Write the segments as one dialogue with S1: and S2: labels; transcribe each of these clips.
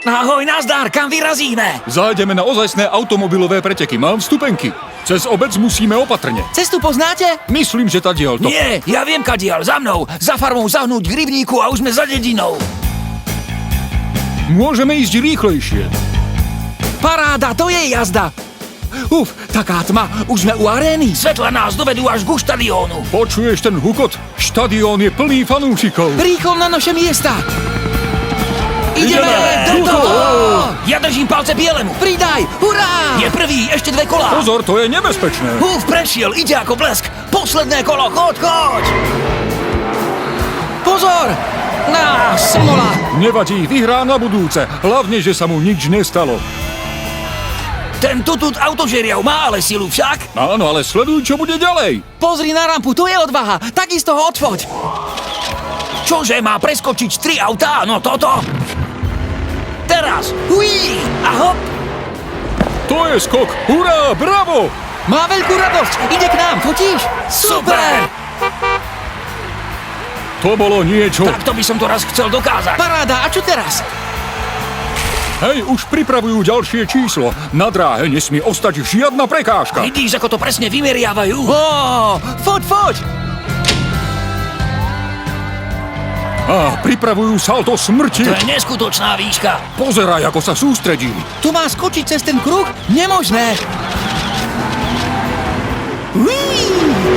S1: Ahoj, nazdar, kam vyrazíme?
S2: Zájdeme na ozajstné automobilové preteky. Mám vstupenky. Cez obec musíme opatrne.
S3: Cestu poznáte?
S2: Myslím, že tadiaľ to.
S1: Nie, ja viem kadiaľ, za mnou. Za farmou zahnúť k rybníku a už sme za dedinou.
S2: Môžeme ísť rýchlejšie.
S3: Paráda, to je jazda. Taká tma, už sme u arény.
S1: Svetla nás dovedú až ku štadiónu.
S2: Počuješ ten hukot? Štadión je plný fanúšikov.
S3: Rýchlo na naše miesta. Ideme do toho!
S1: Ja držím palce bielemu.
S3: Pridaj, hurá!
S1: Je prvý, ešte 2 kolá.
S2: Pozor, to je nebezpečné.
S1: Prešiel, ide ako blesk. Posledné kolo, choď!
S3: Pozor! Smola!
S2: Nevadí, vyhrá na budúce. Hlavne, že sa mu nič nestalo.
S1: Ten tutut autožeriav má ale silu však.
S2: Áno, ale sleduj, čo bude ďalej.
S3: Pozri na rampu, tu je odvaha. Takisto ho odfoď.
S1: Čože, má preskočiť 3 autá? No toto. Teraz. Huí! A hop!
S2: To je skok. Hurá, bravo!
S3: Má veľkú radosť. Ide k nám, fotíš?
S1: Super!
S2: To bolo niečo.
S1: Takto by som to raz chcel dokázať.
S3: Paráda, a čo teraz?
S2: Hej, už pripravujú ďalšie číslo. Na dráhe nesmie ostať žiadna prekážka.
S1: Vidíš, ako to presne vymeriavajú?
S3: Foď!
S2: A pripravujú salto smrti.
S1: To je neskutočná výška.
S2: Pozeraj, ako sa sústredí.
S3: Tu má skočiť cez ten kruh? Nemožné.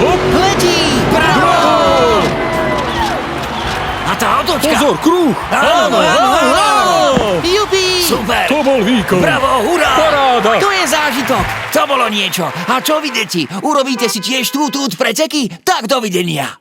S2: Hop.
S3: Letí!
S2: Bravo!
S1: A tá otočka.
S2: Pozor, kruh.
S1: Áno.
S3: Jupi!
S1: Super.
S2: To bol výkon.
S1: Bravo, hurá.
S2: Paráda.
S3: To je zážitok.
S1: To bolo niečo. A čo vy, deti? Urobíte si tiež tutut preteky? Tak dovidenia.